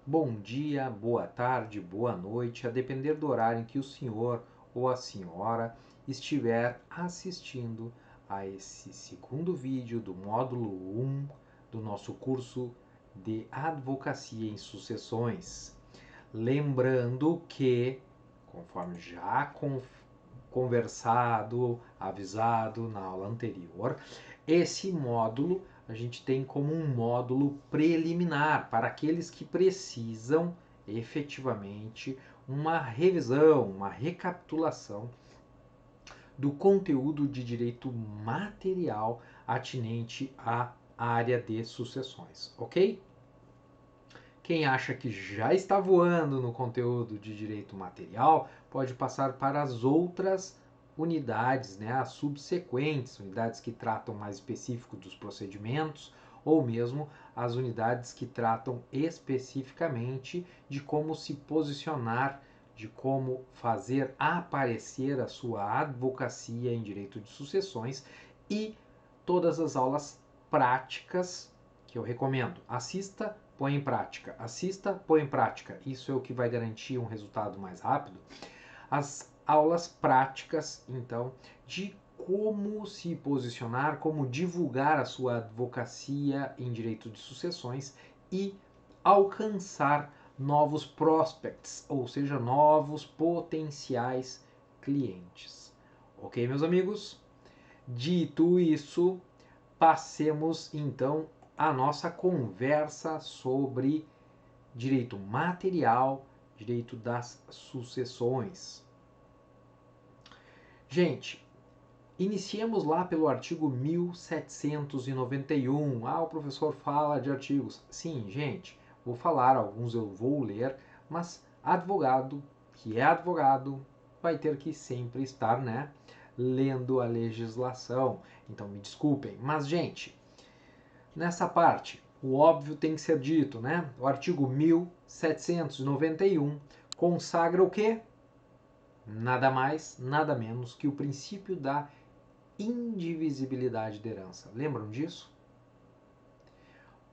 bom dia, boa tarde, boa noite, a depender do horário em que o senhor ou a senhora estiver assistindo a esse segundo vídeo do módulo 1 do nosso curso de Advocacia em Sucessões. Lembrando que, conforme já conversado, avisado na aula anterior, esse módulo a gente tem como um módulo preliminar para aqueles que precisam efetivamente uma revisão, uma recapitulação do conteúdo de direito material atinente à área de sucessões, ok? Quem acha que já está voando no conteúdo de direito material pode passar para as outras unidades, né, as subsequentes, unidades que tratam mais específico dos procedimentos, ou mesmo as unidades que tratam especificamente de como se posicionar, de como fazer aparecer a sua advocacia em direito de sucessões e todas as aulas práticas que eu recomendo. Assista, põe em prática. Assista, põe em prática. Isso é o que vai garantir um resultado mais rápido. As aulas práticas, então, de como se posicionar, como divulgar a sua advocacia em direito de sucessões e alcançar novos prospects, ou seja, novos potenciais clientes. Ok, meus amigos? Dito isso, passemos então a nossa conversa sobre direito material, direito das sucessões. Gente, iniciemos lá pelo artigo 1791. Ah, o professor fala de artigos. Sim, gente, vou falar, alguns eu vou ler, mas advogado que é advogado vai ter que sempre estar, né, lendo a legislação. Então me desculpem, mas gente, nessa parte, o óbvio tem que ser dito, né? O artigo 1791 consagra o quê? Nada mais, nada menos que o princípio da indivisibilidade da herança. Lembram disso?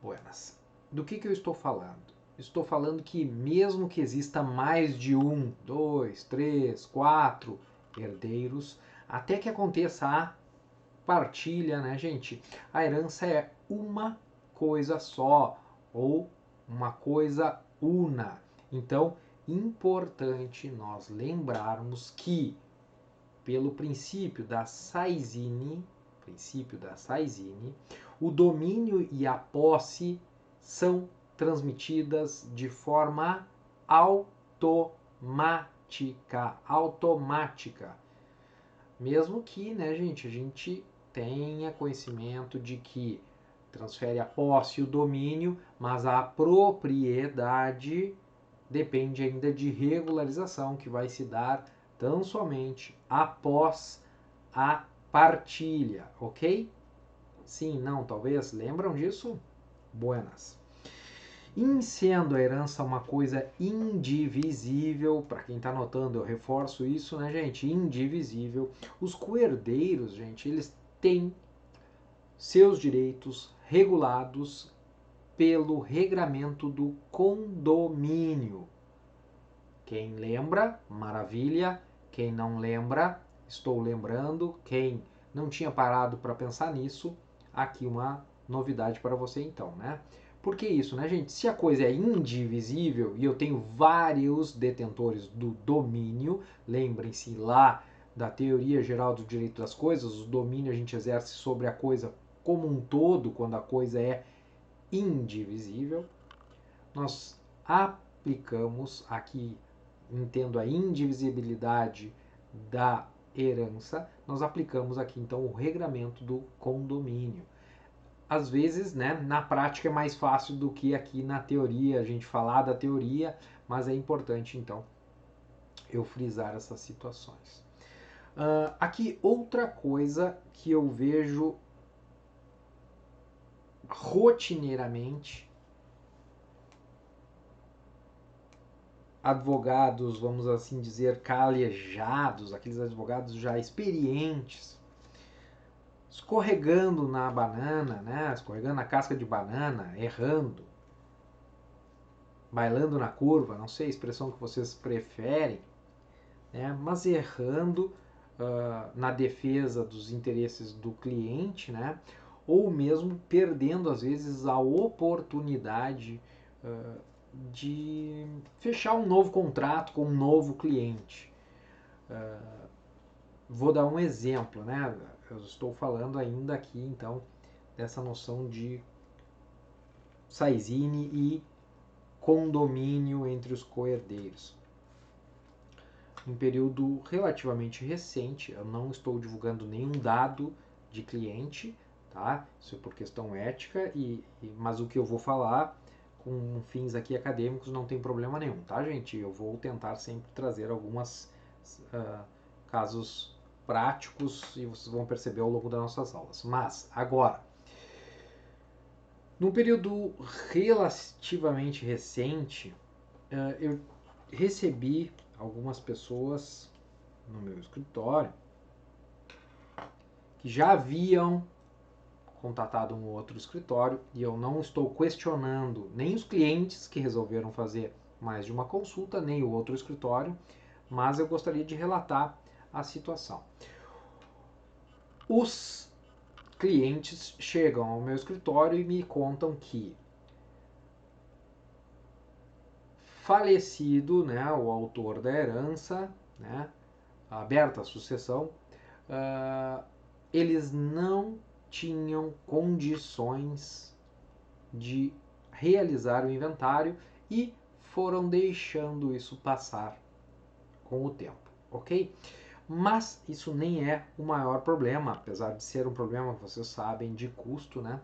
Buenas. Do que eu estou falando? Estou falando que mesmo que exista mais de um, dois, três, quatro herdeiros, até que aconteça a partilha, né, gente? A herança é uma coisa só ou uma coisa una. Então, importante nós lembrarmos que pelo princípio da Saizine, o domínio e a posse são transmitidas de forma automática. Mesmo que, né, gente, a gente tenha conhecimento de que transfere a posse e o domínio, mas a propriedade depende ainda de regularização que vai se dar tão somente após a partilha, ok? Sim, não, talvez, lembram disso? Buenas. Em sendo a herança uma coisa indivisível, para quem está anotando, eu reforço isso, né, gente? Indivisível. Os coerdeiros, gente, eles têm seus direitos regulados pelo regramento do condomínio. Quem lembra, maravilha. Quem não lembra, estou lembrando. Quem não tinha parado para pensar nisso, aqui uma novidade para você então, né? Por que isso, né, gente? Se a coisa é indivisível e eu tenho vários detentores do domínio, lembrem-se lá da teoria geral do direito das coisas, o domínio a gente exerce sobre a coisa como um todo, quando a coisa é indivisível, nós aplicamos aqui, entendo a indivisibilidade da herança, nós aplicamos aqui então o regramento do condomínio. Às vezes, né, na prática é mais fácil do que aqui na teoria, a gente falar da teoria, mas é importante então eu frisar essas situações. Aqui outra coisa que eu vejo rotineiramente advogados, vamos assim dizer, calejados, aqueles advogados já experientes, escorregando na banana, né? Escorregando na casca de banana, errando. bailando na curva, não sei a expressão que vocês preferem, né? Mas errando na defesa dos interesses do cliente, né? Ou mesmo perdendo, às vezes, a oportunidade de fechar um novo contrato com um novo cliente. Vou dar um exemplo, né? Eu estou falando ainda aqui, então, dessa noção de Saizine e condomínio entre os coherdeiros. Um período relativamente recente, eu não estou divulgando nenhum dado de cliente, tá? Isso é por questão ética, mas o que eu vou falar com fins aqui acadêmicos não tem problema nenhum, tá, gente? Eu vou tentar sempre trazer alguns casos práticos e vocês vão perceber ao longo das nossas aulas. Mas, agora, num período relativamente recente, eu recebi algumas pessoas no meu escritório que já haviam contatado um outro escritório, e eu não estou questionando nem os clientes que resolveram fazer mais de uma consulta, nem o outro escritório, mas eu gostaria de relatar a situação. Os clientes chegam ao meu escritório e me contam que falecido, né, o autor da herança, né, aberta a sucessão, eles não tinham condições de realizar o inventário e foram deixando isso passar com o tempo, ok? Mas isso nem é o maior problema, apesar de ser um problema, vocês sabem, de custo, né?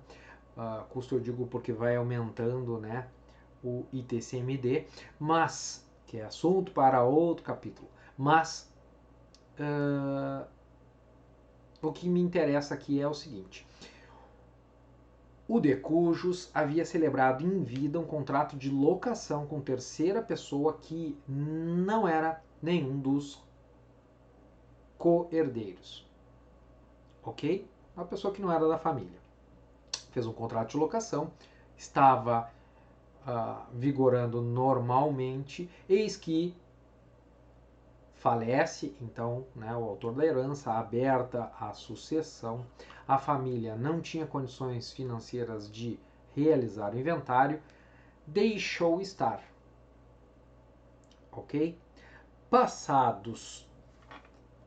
Custo eu digo porque vai aumentando, né, o ITCMD, mas, que é assunto para outro capítulo, mas o que me interessa aqui é o seguinte: o de Cujos havia celebrado em vida um contrato de locação com terceira pessoa que não era nenhum dos co-herdeiros, ok? Uma pessoa que não era da família. Fez um contrato de locação, estava vigorando normalmente, eis que falece, então, né, o autor da herança, aberta a sucessão, a família não tinha condições financeiras de realizar o inventário, deixou estar, ok? Passados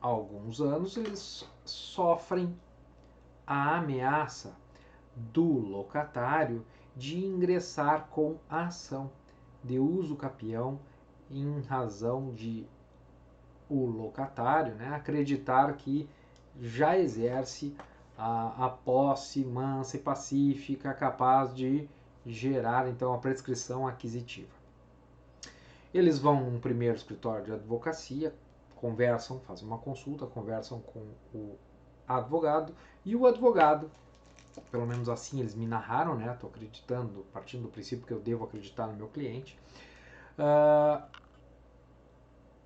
alguns anos, eles sofrem a ameaça do locatário de ingressar com a ação de uso capião em razão de o locatário, né, acreditar que já exerce a posse mansa e pacífica capaz de gerar então a prescrição aquisitiva. Eles vão num primeiro escritório de advocacia, conversam, fazem uma consulta, conversam com o advogado e o advogado, pelo menos assim eles me narraram, né? Estou acreditando, partindo do princípio que eu devo acreditar no meu cliente.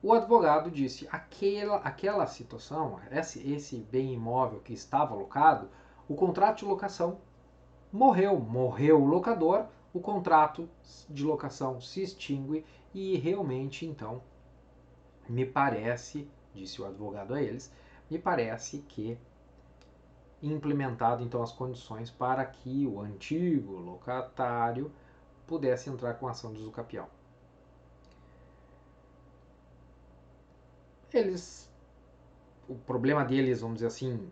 O advogado disse: aquela situação, esse bem imóvel que estava alocado, o contrato de locação morreu o locador, o contrato de locação se extingue e realmente, então, me parece, disse o advogado a eles, me parece que implementado então as condições para que o antigo locatário pudesse entrar com ação de uso capião. O problema deles, vamos dizer assim,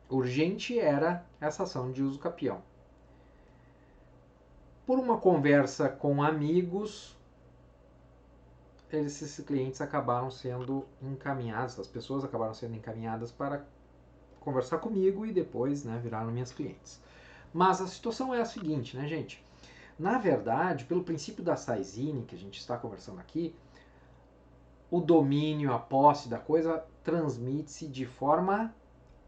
urgente era essa ação de uso capião. Por uma conversa com amigos, esses clientes acabaram sendo encaminhados, as pessoas acabaram sendo encaminhadas para conversar comigo e depois, né, viraram minhas clientes. Mas a situação é a seguinte, né, gente? Na verdade, pelo princípio da Saizine, que a gente está conversando aqui, o domínio, a posse da coisa transmite-se de forma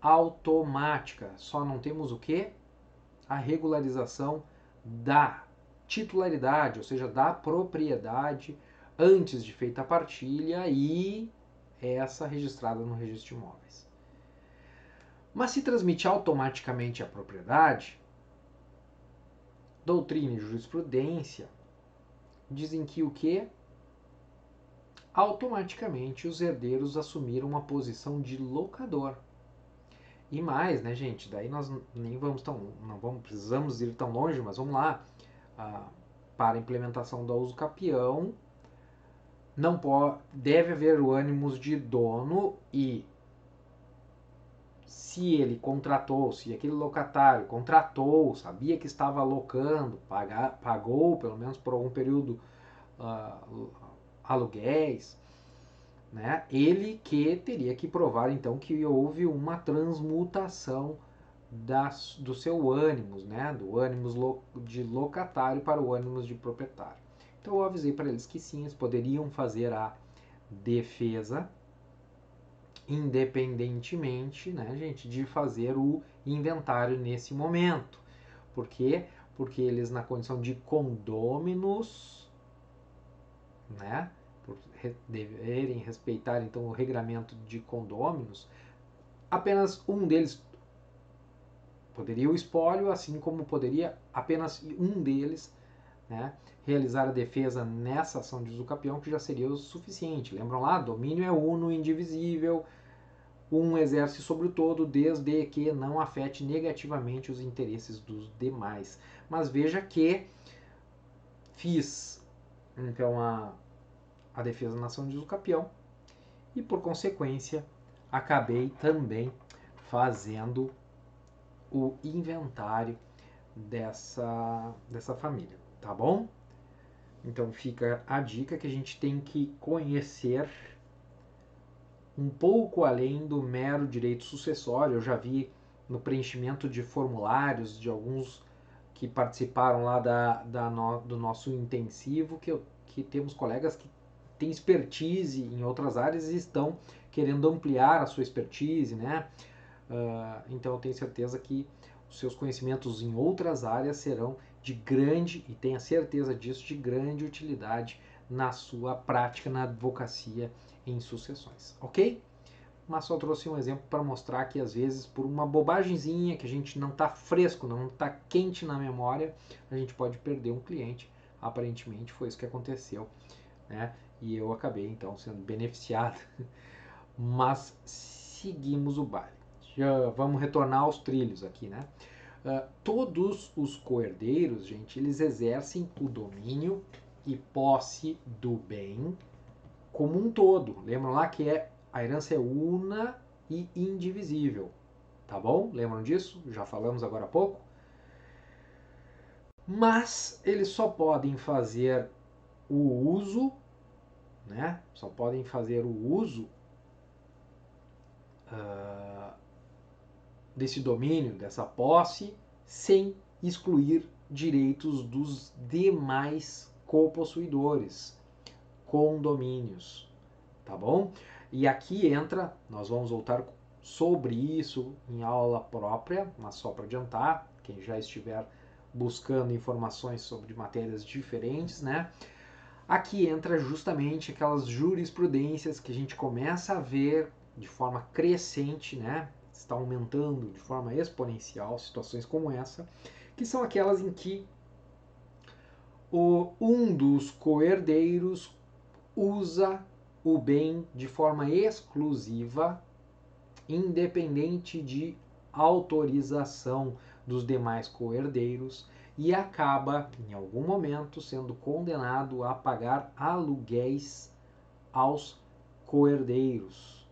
automática. Só não temos o quê? A regularização da titularidade, ou seja, da propriedade antes de feita a partilha e essa registrada no registro de imóveis. Mas se transmite automaticamente a propriedade, doutrina e jurisprudência dizem que o quê? Automaticamente os herdeiros assumiram uma posição de locador. E mais, né, gente? Daí nós nem vamos precisamos ir tão longe, mas vamos lá. Para a implementação do uso capião, não pode, deve haver o ânimos de dono e se ele contratou, se aquele locatário contratou, sabia que estava alocando, pagou pelo menos por algum período aluguéis, né? Ele que teria que provar então que houve uma transmutação do seu ânimos, né? Do ânimos de locatário para o ânimos de proprietário. Então eu avisei para eles que sim, eles poderiam fazer a defesa independentemente, né, gente, de fazer o inventário nesse momento. Por quê? Porque eles, na condição de condôminos, né, por deverem respeitar então o regramento de condôminos, apenas um deles poderia o espólio, assim como poderia apenas um deles, né, realizar a defesa nessa ação de usucapião, que já seria o suficiente. Lembram lá? Domínio é uno, indivisível, um exerce sobre o todo, desde que não afete negativamente os interesses dos demais. Mas veja que fiz então a defesa na ação de usucapião e por consequência acabei também fazendo o inventário dessa família, tá bom? Então fica a dica que a gente tem que conhecer um pouco além do mero direito sucessório. Eu já vi no preenchimento de formulários de alguns que participaram lá do nosso intensivo, que temos colegas que têm expertise em outras áreas e estão querendo ampliar a sua expertise, né? Então eu tenho certeza que os seus conhecimentos em outras áreas serão de grande, e tenha certeza disso, de grande utilidade na sua prática na advocacia em sucessões, ok? Mas só trouxe um exemplo para mostrar que às vezes por uma bobagemzinha que a gente não está fresco, não está quente na memória, a gente pode perder um cliente. Aparentemente foi isso que aconteceu, né? E eu acabei então sendo beneficiado. Mas seguimos o baile. Já vamos retornar aos trilhos aqui, né? Todos os coherdeiros, gente, eles exercem o domínio e posse do bem como um todo. Lembram lá que a herança é una e indivisível, tá bom? Lembram disso? Já falamos agora há pouco. Mas eles só podem fazer o uso, né? Só podem fazer o uso desse domínio, dessa posse, sem excluir direitos dos demais copossuidores, condomínios, tá bom? E aqui entra, nós vamos voltar sobre isso em aula própria, mas só para adiantar, quem já estiver buscando informações sobre matérias diferentes, né? Aqui entra justamente aquelas jurisprudências que a gente começa a ver de forma crescente, né? Está aumentando de forma exponencial situações como essa, que são aquelas em que um dos coherdeiros usa o bem de forma exclusiva, independente de autorização dos demais coherdeiros, e acaba, em algum momento, sendo condenado a pagar aluguéis aos coherdeiros,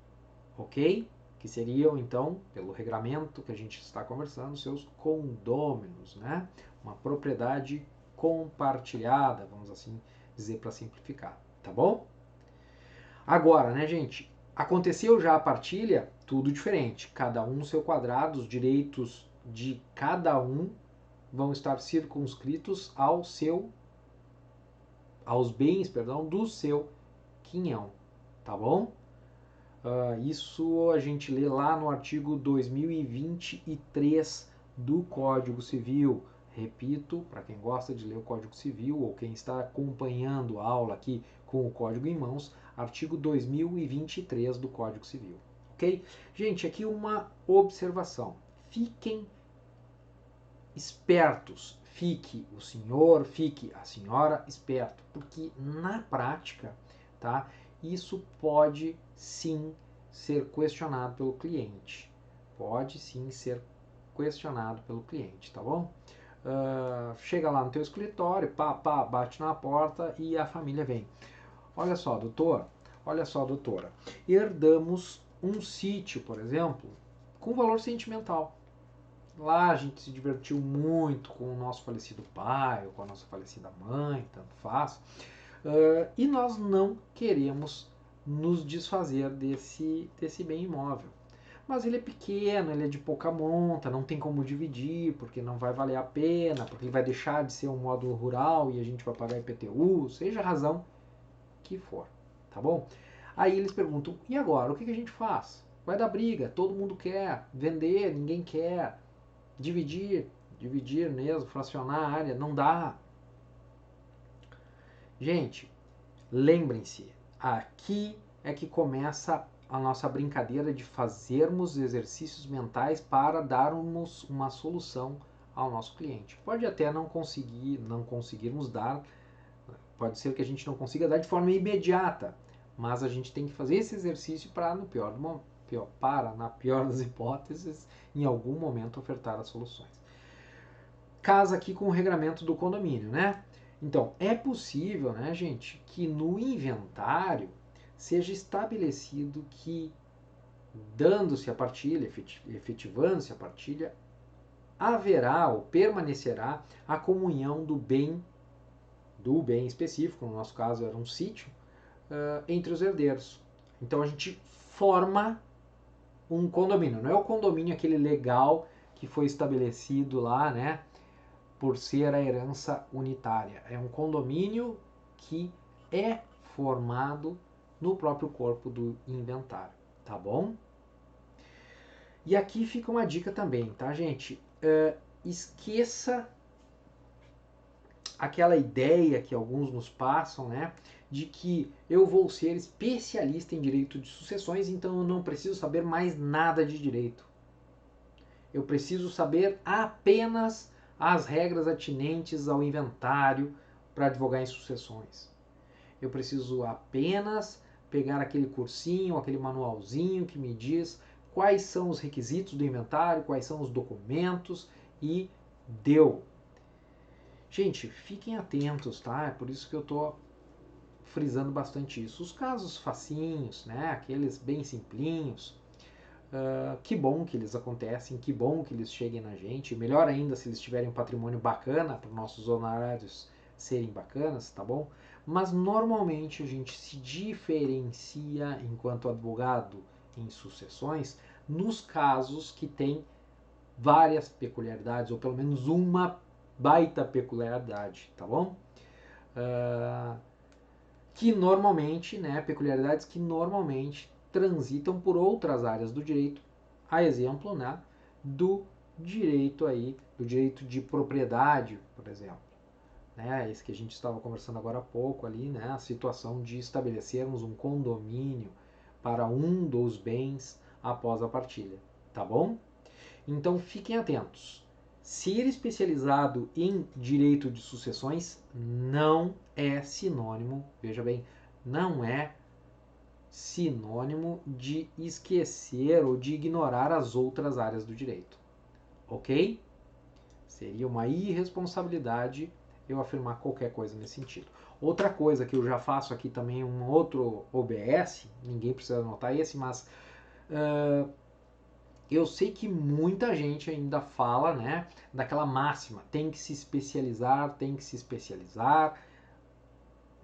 ok? Que seriam, então, pelo regramento que a gente está conversando, seus condôminos, né? Uma propriedade compartilhada, vamos assim dizer para simplificar, tá bom? Agora, né, gente? Aconteceu já a partilha, tudo diferente. Cada um no seu quadrado, os direitos de cada um vão estar circunscritos aos bens, perdão, do seu quinhão, tá bom? Isso a gente lê lá no artigo 2023 do Código Civil. Repito, para quem gosta de ler o Código Civil ou quem está acompanhando a aula aqui com o código em mãos, artigo 2023 do Código Civil. Ok? Gente, aqui uma observação. Fiquem espertos, fique o senhor, fique a senhora esperto, porque na prática, tá? Isso pode sim ser questionado pelo cliente. Pode sim ser questionado pelo cliente, tá bom? Chega lá no teu escritório, pá, bate na porta e a família vem. Olha só, doutor, olha só, doutora, herdamos um sítio, por exemplo, com valor sentimental. Lá a gente se divertiu muito com o nosso falecido pai ou com a nossa falecida mãe, tanto faz. E nós não queremos nos desfazer desse bem imóvel. Mas ele é pequeno, ele é de pouca monta, não tem como dividir, porque não vai valer a pena, porque ele vai deixar de ser um módulo rural e a gente vai pagar IPTU, seja a razão que for, tá bom? Aí eles perguntam, e agora, o que a gente faz? Vai dar briga, todo mundo quer vender, ninguém quer dividir mesmo, fracionar a área, não dá. Gente, lembrem-se, aqui é que começa a nossa brincadeira de fazermos exercícios mentais para darmos uma solução ao nosso cliente. Pode até não conseguirmos dar, pode ser que a gente não consiga dar de forma imediata, mas a gente tem que fazer esse exercício para, na pior das hipóteses, em algum momento ofertar as soluções. Casa aqui com o regramento do condomínio, né? Então, é possível, né, gente, que no inventário seja estabelecido que, dando-se a partilha, efetivando-se a partilha, haverá ou permanecerá a comunhão do bem específico, no nosso caso era um sítio, entre os herdeiros. Então a gente forma um condomínio. Não é o condomínio aquele legal que foi estabelecido lá, né, por ser a herança unitária. É um condomínio que é formado no próprio corpo do inventário, tá bom? E aqui fica uma dica também, tá, gente? Esqueça aquela ideia que alguns nos passam, né, de que eu vou ser especialista em direito de sucessões, então eu não preciso saber mais nada de direito. Eu preciso saber apenas as regras atinentes ao inventário para advogar em sucessões. Eu preciso apenas pegar aquele cursinho, aquele manualzinho que me diz quais são os requisitos do inventário, quais são os documentos e deu. Gente, fiquem atentos, tá? É por isso que eu tô frisando bastante isso. Os casos facinhos, né? Aqueles bem simplinhos, que bom que eles acontecem, que bom que eles cheguem na gente. Melhor ainda se eles tiverem um patrimônio bacana para os nossos honorários serem bacanas, tá bom? Mas normalmente a gente se diferencia enquanto advogado em sucessões nos casos que tem várias peculiaridades, ou pelo menos uma baita peculiaridade, tá bom? Que normalmente, né, peculiaridades que normalmente transitam por outras áreas do direito, a exemplo, né, do direito de propriedade, por exemplo, né, esse que a gente estava conversando agora há pouco ali, né, a situação de estabelecermos um condomínio para um dos bens após a partilha, tá bom? Então fiquem atentos. Ser especializado em direito de sucessões não é sinônimo, veja bem, não é sinônimo de esquecer ou de ignorar as outras áreas do direito. Ok? Seria uma irresponsabilidade eu afirmar qualquer coisa nesse sentido. Outra coisa que eu já faço aqui também, um outro OBS, ninguém precisa anotar esse, mas eu sei que muita gente ainda fala, né, daquela máxima, tem que se especializar,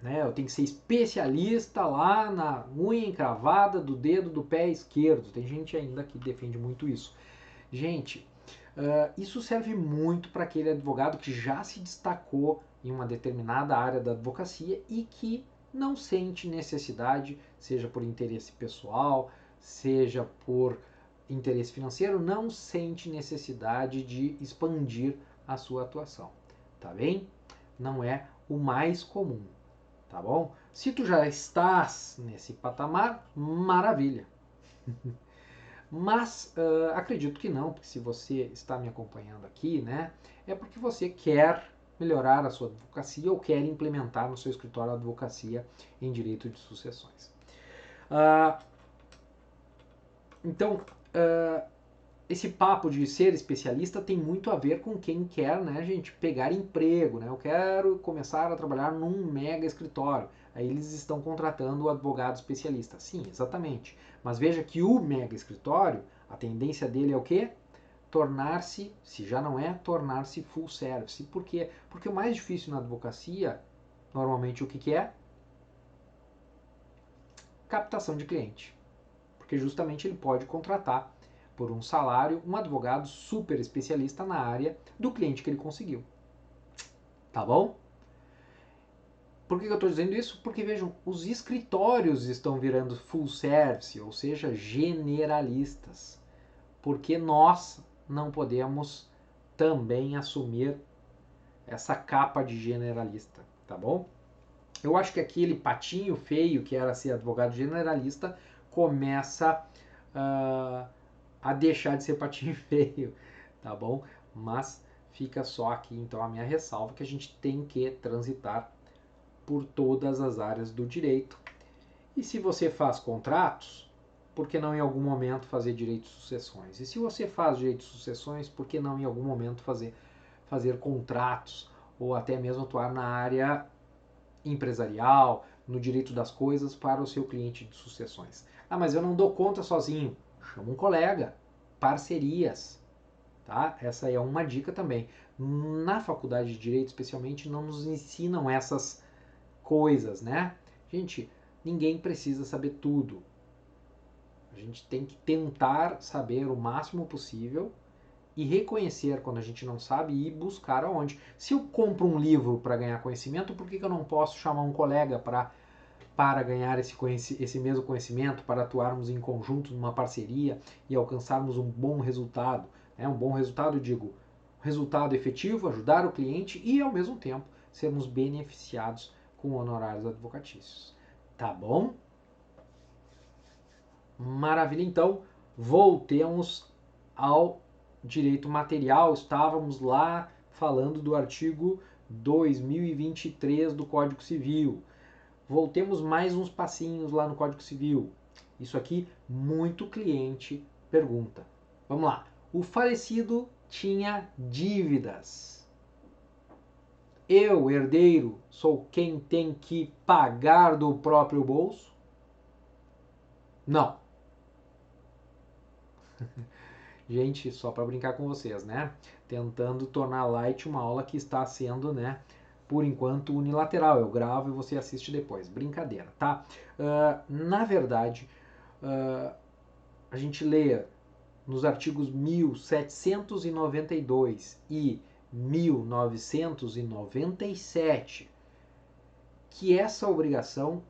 né, eu tenho que ser especialista lá na unha encravada do dedo do pé esquerdo. Tem gente ainda que defende muito isso. Gente, isso serve muito para aquele advogado que já se destacou em uma determinada área da advocacia e que não sente necessidade, seja por interesse pessoal, seja por interesse financeiro, não sente necessidade de expandir a sua atuação, tá bem? Não é o mais comum, tá bom? Se tu já estás nesse patamar, maravilha. Mas acredito que não, porque se você está me acompanhando aqui, né, é porque você quer melhorar a sua advocacia ou quer implementar no seu escritório a advocacia em direito de sucessões. Então, esse papo de ser especialista tem muito a ver com quem quer, né, gente, pegar emprego, né? Eu quero começar a trabalhar num mega escritório. Aí eles estão contratando o advogado especialista. Sim, exatamente. Mas veja que o mega escritório, a tendência dele é o quê? Tornar-se, se já não é, tornar-se full service. Por quê? Porque o mais difícil na advocacia, normalmente o que é? Captação de cliente. Porque justamente ele pode contratar por um salário um advogado super especialista na área do cliente que ele conseguiu. Tá bom? Por que eu estou dizendo isso? Porque vejam, os escritórios estão virando full service, ou seja, generalistas. Porque nós não podemos também assumir essa capa de generalista, tá bom? Eu acho que aquele patinho feio que era ser advogado generalista começa a deixar de ser patinho feio, tá bom? Mas fica só aqui então a minha ressalva que a gente tem que transitar por todas as áreas do direito. E se você faz contratos, por que não em algum momento fazer direito de sucessões? E se você faz direito de sucessões, por que não em algum momento fazer contratos ou até mesmo atuar na área empresarial, no direito das coisas para o seu cliente de sucessões? Ah, mas eu não dou conta sozinho. Chama um colega. Parcerias. Tá? Essa é uma dica também. Na faculdade de Direito, especialmente, não nos ensinam essas coisas, né? Gente, ninguém precisa saber tudo. A gente tem que tentar saber o máximo possível e reconhecer quando a gente não sabe e ir buscar aonde. Se eu compro um livro para ganhar conhecimento, por que eu não posso chamar um colega para ganhar esse mesmo conhecimento, para atuarmos em conjunto numa parceria e alcançarmos um bom resultado? Um bom resultado, eu digo, resultado efetivo, ajudar o cliente e, ao mesmo tempo, sermos beneficiados com honorários advocatícios. Tá bom? Maravilha, então, voltemos ao direito material. Estávamos lá falando do artigo 2023 do Código Civil. Voltemos mais uns passinhos lá no Código Civil. Isso aqui, muito cliente pergunta. Vamos lá. O falecido tinha dívidas. Eu, herdeiro, sou quem tem que pagar do próprio bolso? Não. Gente, só para brincar com vocês, né? Tentando tornar light uma aula que está sendo, né, por enquanto unilateral. Eu gravo e você assiste depois. Brincadeira, tá? Na verdade, a gente lê nos artigos 1792 e 1997 que essa obrigação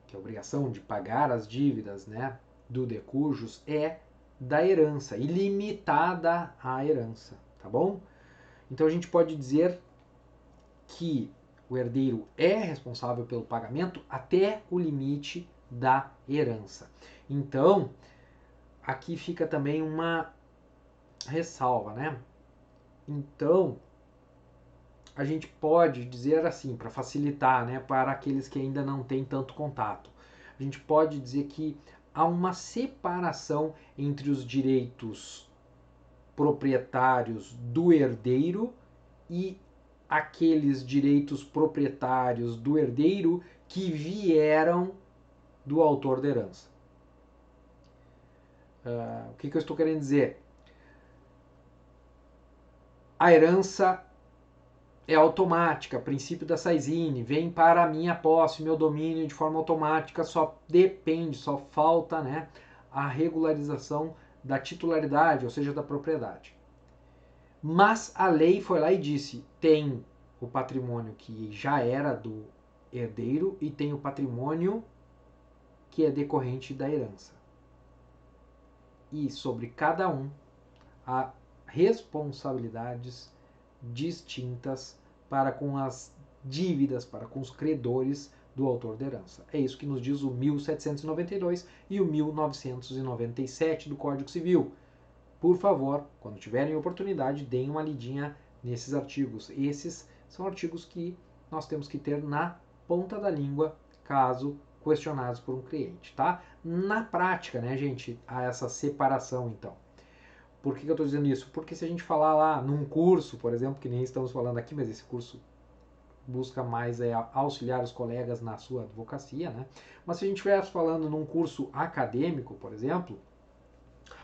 que a obrigação de pagar as dívidas, né, do decujus é da herança, ilimitada à herança, tá bom? Então a gente pode dizer que o herdeiro é responsável pelo pagamento até o limite da herança. Então, aqui fica também uma ressalva, né? Então, a gente pode dizer assim, para facilitar, né, para aqueles que ainda não têm tanto contato, a gente pode dizer que há uma separação entre os direitos proprietários do herdeiro e aqueles direitos proprietários do herdeiro que vieram do autor da herança. O que eu estou querendo dizer? A herança é automática, princípio da Saizine, vem para a minha posse, meu domínio de forma automática, só depende, só falta, né, a regularização da titularidade, ou seja, da propriedade. Mas a lei foi lá e disse, tem o patrimônio que já era do herdeiro e tem o patrimônio que é decorrente da herança. E sobre cada um há responsabilidades distintas para com as dívidas, para com os credores do autor da herança. É isso que nos diz o 1792 e o 1997 do Código Civil. Por favor, quando tiverem oportunidade, deem uma lidinha nesses artigos. Esses são artigos que nós temos que ter na ponta da língua, caso questionados por um cliente, tá? Na prática, né, gente, há essa separação, então. Por que eu estou dizendo isso? Porque se a gente falar lá num curso, por exemplo, que nem estamos falando aqui, mas esse curso busca mais auxiliar os colegas na sua advocacia, né? Mas se a gente estivesse falando num curso acadêmico, por exemplo,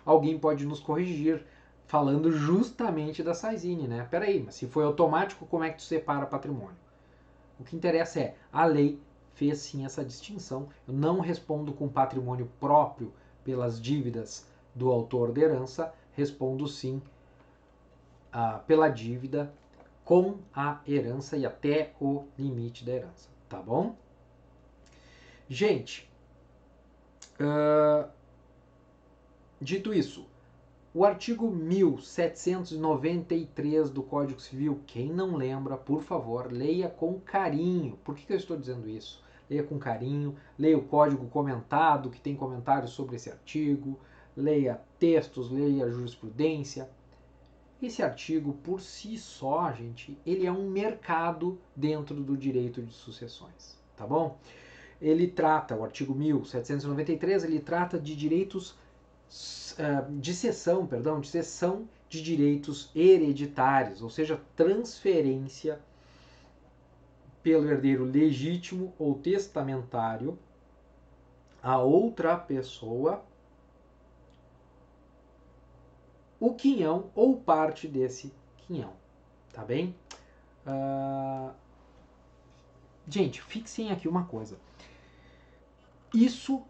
alguém pode nos corrigir falando justamente da Saizine, né? Peraí, mas se foi automático, como é que tu separa patrimônio? O que interessa é, a lei fez sim essa distinção. Eu não respondo com patrimônio próprio pelas dívidas do autor da herança, respondo sim pela dívida com a herança e até o limite da herança, tá bom? Gente, dito isso, o artigo 1793 do Código Civil, quem não lembra, por favor, leia com carinho. Por que eu estou dizendo isso? Leia com carinho, leia o código comentado, que tem comentários sobre esse artigo, leia textos, leia jurisprudência. Esse artigo, por si só, gente, ele é um mercado dentro do direito de sucessões, tá bom? Ele trata, o artigo 1793, ele trata de direitos de cessão de direitos hereditários, ou seja, transferência pelo herdeiro legítimo ou testamentário a outra pessoa o quinhão ou parte desse quinhão, tá bem? Gente, fixem aqui uma coisa.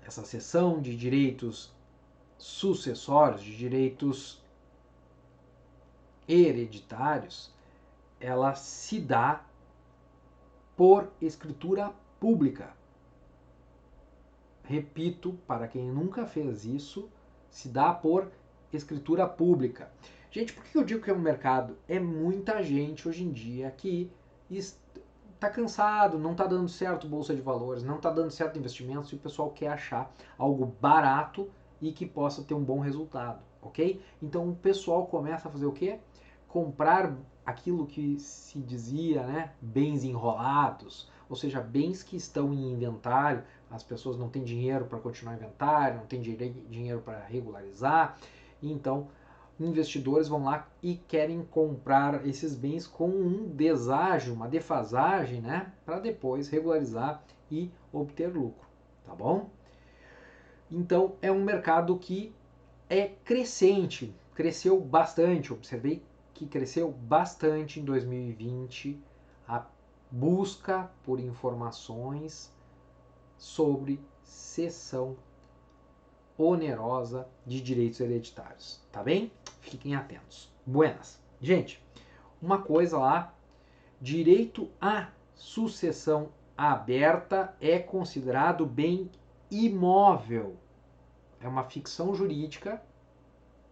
Essa cessão de direitos sucessórios, de direitos hereditários, ela se dá por escritura pública. Repito, para quem nunca fez isso, se dá por escritura pública. Gente, por que eu digo que é um mercado? É muita gente hoje em dia que está cansado, não está dando certo bolsa de valores, não está dando certo investimentos e o pessoal quer achar algo barato e que possa ter um bom resultado, ok? Então o pessoal começa a fazer o quê? Comprar aquilo que se dizia, né, bens enrolados, ou seja, bens que estão em inventário, as pessoas não têm dinheiro para continuar inventário, não têm dinheiro para regularizar, e então investidores vão lá e querem comprar esses bens com um deságio, uma defasagem, né, para depois regularizar e obter lucro, tá bom? Então é um mercado que é crescente, cresceu bastante, observei que cresceu bastante em 2020 a busca por informações sobre cessão onerosa de direitos hereditários, tá bem? Fiquem atentos. Buenas. Gente, uma coisa lá, direito à sucessão aberta é considerado bem imóvel. É uma ficção jurídica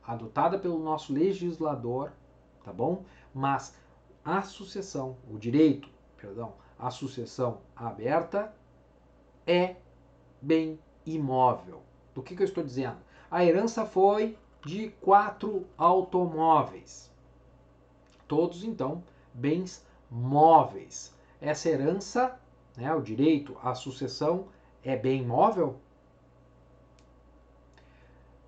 adotada pelo nosso legislador, tá bom? Mas a sucessão, a sucessão aberta é bem imóvel. Do que eu estou dizendo? A herança foi de 4 automóveis. Todos, então, bens móveis. Essa herança, né, o direito à sucessão, é bem móvel?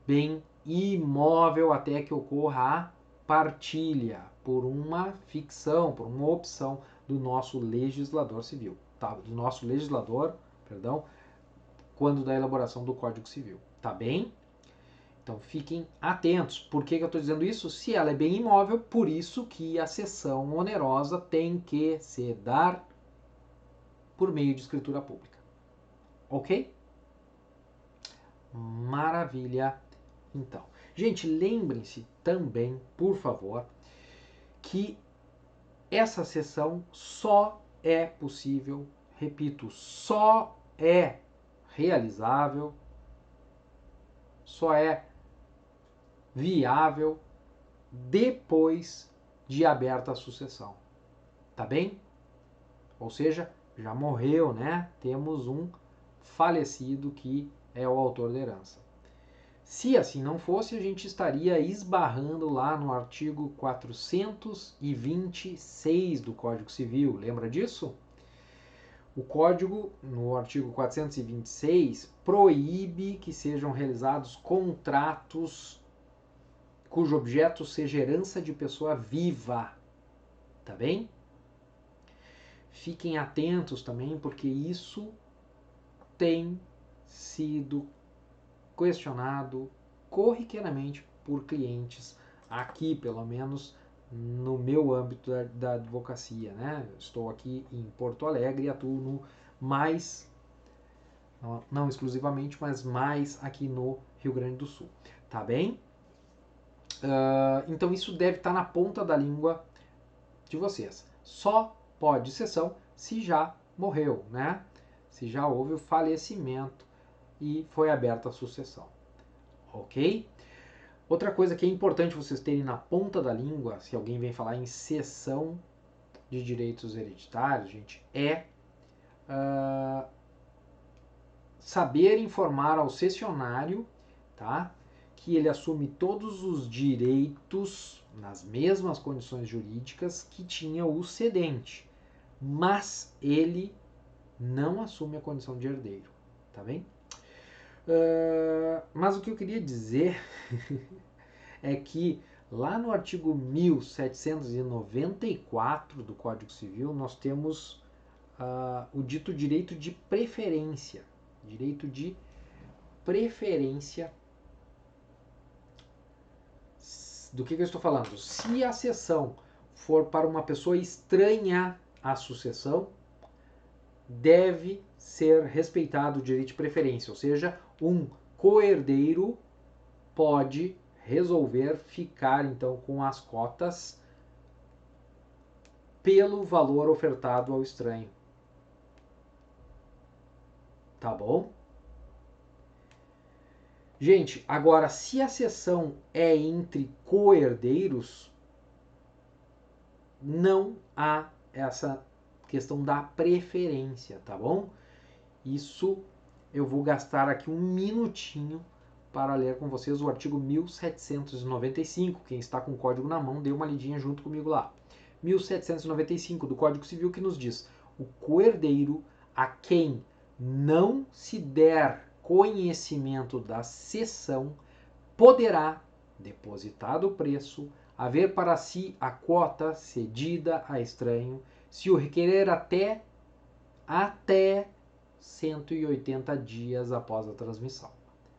Bem imóvel até que ocorra a partilha por uma ficção, por uma opção do nosso legislador civil, tá? Do nosso legislador, perdão, quando da elaboração do Código Civil, tá bem? Então fiquem atentos. Por que eu estou dizendo isso? Se ela é bem imóvel, por isso que a cessão onerosa tem que se dar por meio de escritura pública. Ok? Maravilha. Então, gente, lembrem-se também, por favor, que essa cessão só é possível, repito, só é realizável, só é viável depois de aberta a sucessão. Tá bem? Ou seja, já morreu, né? Temos um falecido que é o autor da herança. Se assim não fosse, a gente estaria esbarrando lá no artigo 426 do Código Civil. Lembra disso? O Código, no artigo 426, proíbe que sejam realizados contratos cujo objeto seja herança de pessoa viva. Tá bem? Fiquem atentos também, porque isso tem sido questionado corriqueiramente por clientes aqui, pelo menos no meu âmbito da advocacia, né? Estou aqui em Porto Alegre e atuo no mais, não exclusivamente, mas mais aqui no Rio Grande do Sul, tá bem? Então isso deve estar na ponta da língua de vocês. Só pode exceção se já morreu, né? Se já houve o falecimento e foi aberta a sucessão. Ok? Outra coisa que é importante vocês terem na ponta da língua, se alguém vem falar em cessão de direitos hereditários, gente, é saber informar ao cessionário, tá, que ele assume todos os direitos nas mesmas condições jurídicas que tinha o cedente, mas ele não assume a condição de herdeiro, tá bem? Mas o que eu queria dizer é que lá no artigo 1794 do Código Civil nós temos o dito direito de preferência. Direito de preferência. Do que eu estou falando? Se a cessão for para uma pessoa estranha à sucessão, deve ser respeitado o direito de preferência, ou seja, um coerdeiro pode resolver ficar então com as cotas pelo valor ofertado ao estranho. Tá bom? Gente, agora se a cessão é entre coherdeiros, não há essa questão da preferência, tá bom? Isso eu vou gastar aqui um minutinho para ler com vocês o artigo 1795. Quem está com o código na mão, dê uma lidinha junto comigo lá. 1795 do Código Civil, que nos diz: o coerdeiro a quem não se der conhecimento da cessão poderá, depositado o preço, haver para si a cota cedida a estranho, se o requerer até 180 dias após a transmissão.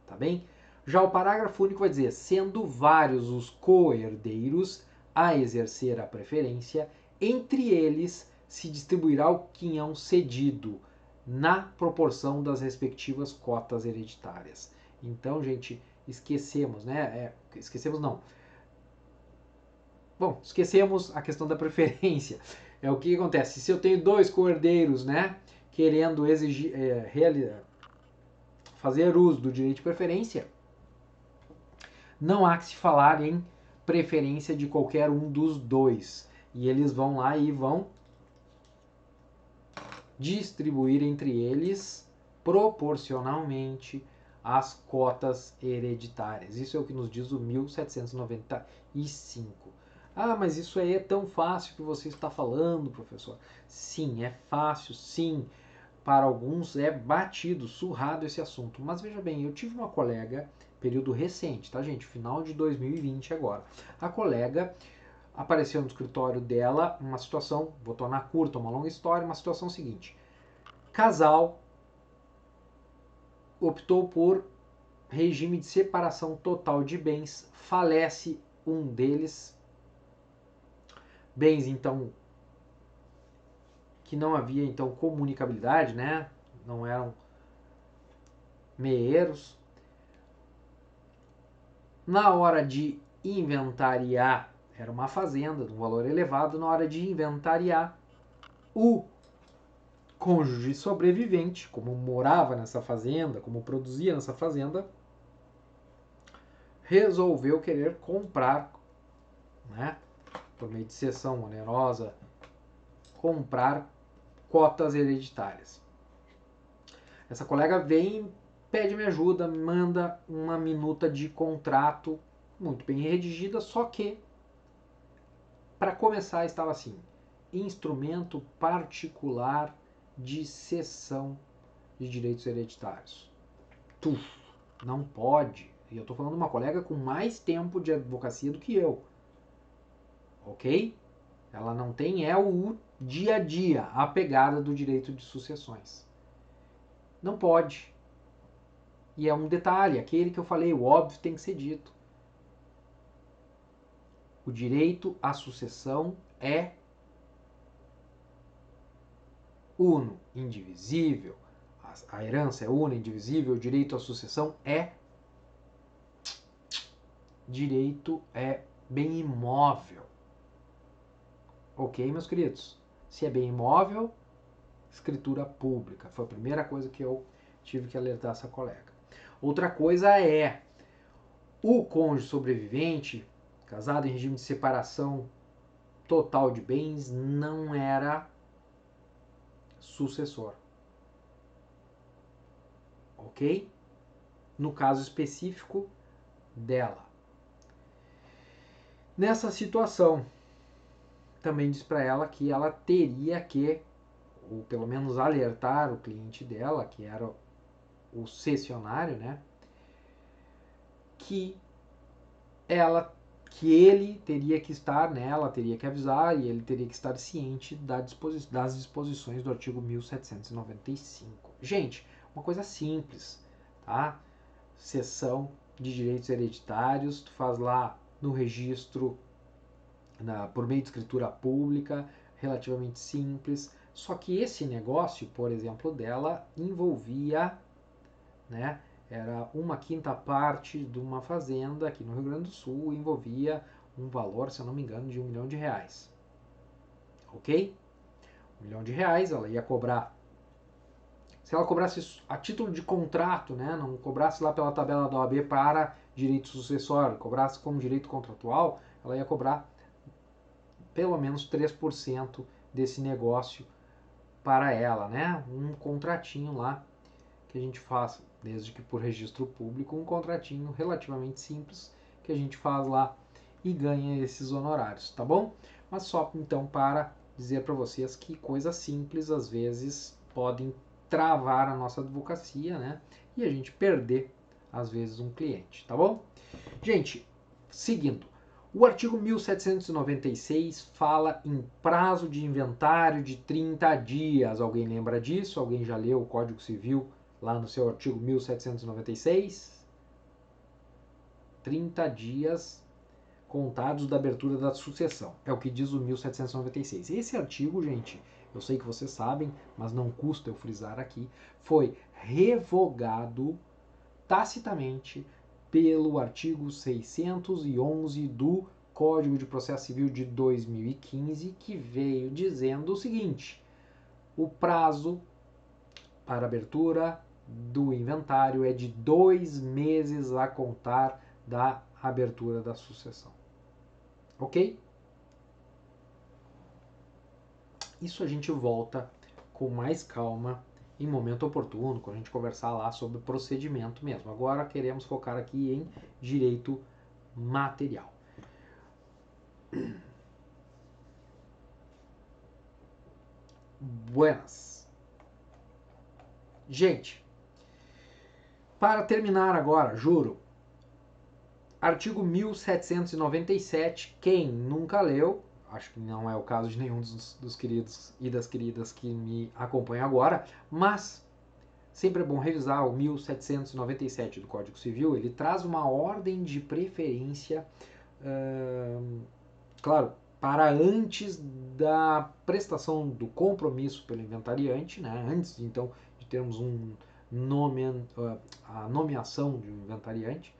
Tá bem? Já o parágrafo único vai dizer: sendo vários os coherdeiros a exercer a preferência, entre eles se distribuirá o quinhão cedido na proporção das respectivas cotas hereditárias. Então, gente, esquecemos, né? Esquecemos não. Bom, esquecemos a questão da preferência. É o que acontece. Se eu tenho dois coherdeiros, né, querendo exigir, fazer uso do direito de preferência, não há que se falar em preferência de qualquer um dos dois. E eles vão lá e vão distribuir entre eles proporcionalmente as cotas hereditárias. Isso é o que nos diz o 1795. Ah, mas isso aí é tão fácil que você está falando, professor. Sim, é fácil, sim. Para alguns é batido, surrado esse assunto. Mas veja bem, eu tive uma colega, período recente, tá, gente? Final de 2020 agora. A colega apareceu no escritório dela uma situação, vou tornar curta, uma longa história, uma situação seguinte. Casal optou por regime de separação total de bens, falece um deles, bens então que não havia então comunicabilidade, né? Não eram meeiros. Na hora de inventariar, era uma fazenda de um valor elevado, na hora de inventariar, o cônjuge sobrevivente, como morava nessa fazenda, como produzia nessa fazenda, resolveu querer comprar, né, por meio de cessão onerosa, comprar cotas hereditárias. Essa colega vem, pede minha ajuda, me manda uma minuta de contrato muito bem redigida, só que, para começar, estava assim: instrumento particular de cessão de direitos hereditários. Não pode. E eu estou falando de uma colega com mais tempo de advocacia do que eu. Ok? Ela não tem o dia a dia, a pegada do direito de sucessões. Não pode. E é um detalhe, aquele que eu falei, o óbvio tem que ser dito. O direito à sucessão é uno, indivisível. A herança é una, indivisível. O direito à sucessão é bem imóvel. Ok, meus queridos? Se é bem imóvel, escritura pública. Foi a primeira coisa que eu tive que alertar essa colega. Outra coisa é o cônjuge sobrevivente, casado em regime de separação total de bens, não era sucessor. Ok? No caso específico dela. Nessa situação, também diz para ela que ela teria que, ou pelo menos alertar o cliente dela, que era o cessionário, né? Que ele teria que estar, né, ela teria que avisar e ele teria que estar ciente das disposições do artigo 1795. Gente, uma coisa simples, tá? Cessão de direitos hereditários, tu faz lá no registro por meio de escritura pública, relativamente simples. Só que esse negócio, por exemplo, dela envolvia, né, era 1/5 parte de uma fazenda aqui no Rio Grande do Sul, envolvia um valor, se eu não me engano, de R$1 milhão. Ok? R$1 milhão, ela ia cobrar. Se ela cobrasse a título de contrato, né, não cobrasse lá pela tabela da OAB para direito sucessório, cobrasse como direito contratual, ela ia cobrar pelo menos 3% desse negócio para ela, né? Um contratinho lá que a gente faz, desde que por registro público, um contratinho relativamente simples que a gente faz lá e ganha esses honorários, tá bom? Mas só então para dizer para vocês que coisas simples às vezes podem travar a nossa advocacia, né? E a gente perder às vezes um cliente, tá bom? Gente, seguindo. O artigo 1796 fala em prazo de inventário de 30 dias. Alguém lembra disso? Alguém já leu o Código Civil lá no seu artigo 1796? 30 dias contados da abertura da sucessão. É o que diz o 1796. Esse artigo, gente, eu sei que vocês sabem, mas não custa eu frisar aqui, foi revogado tacitamente pelo artigo 611 do Código de Processo Civil de 2015, que veio dizendo o seguinte: o prazo para abertura do inventário é de 2 meses a contar da abertura da sucessão. Ok? Isso a gente volta com mais calma em momento oportuno, quando a gente conversar lá sobre procedimento mesmo. Agora queremos focar aqui em direito material. Buenas. Gente, para terminar agora, juro, artigo 1797, quem nunca leu, acho que não é o caso de nenhum dos queridos e das queridas que me acompanham agora, mas sempre é bom revisar o 1797 do Código Civil. Ele traz uma ordem de preferência, claro, para antes da prestação do compromisso pelo inventariante, né? Antes então de termos a nomeação de um inventariante,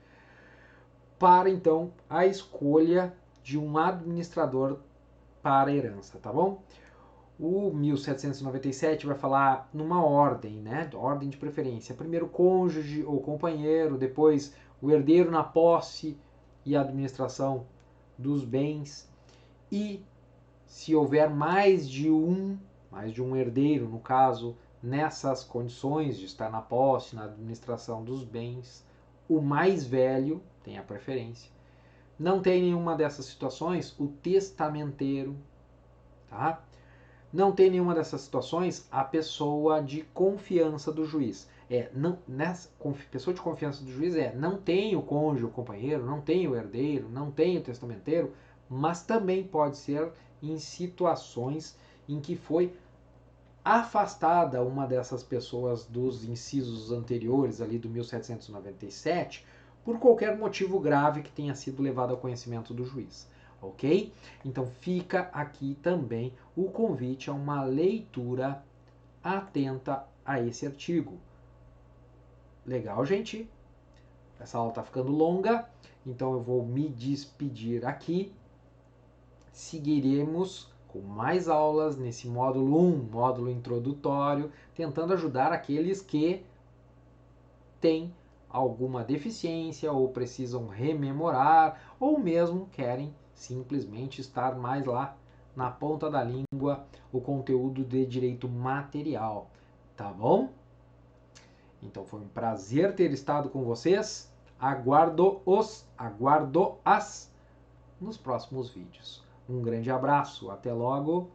para então a escolha de um administrador para a herança, tá bom? O 1797 vai falar numa ordem, né? Ordem de preferência. Primeiro cônjuge ou companheiro, depois o herdeiro na posse e administração dos bens. E se houver mais de um mais de um herdeiro, no caso, nessas condições de estar na posse, na administração dos bens, o mais velho tem a preferência. Não tem nenhuma dessas situações, o testamenteiro, tá? Não tem nenhuma dessas situações, a pessoa de confiança do juiz. Pessoa de confiança do juiz não tem o cônjuge, o companheiro, não tem o herdeiro, não tem o testamenteiro, mas também pode ser em situações em que foi afastada uma dessas pessoas dos incisos anteriores ali do 1797 por qualquer motivo grave que tenha sido levado ao conhecimento do juiz, ok? Então fica aqui também o convite a uma leitura atenta a esse artigo. Legal, gente? Essa aula está ficando longa, então eu vou me despedir aqui. Seguiremos com mais aulas nesse módulo 1, módulo introdutório, tentando ajudar aqueles que têm alguma deficiência ou precisam rememorar ou mesmo querem simplesmente estar mais lá na ponta da língua o conteúdo de direito material, tá bom? Então foi um prazer ter estado com vocês. Aguardo-as nos próximos vídeos. Um grande abraço, até logo.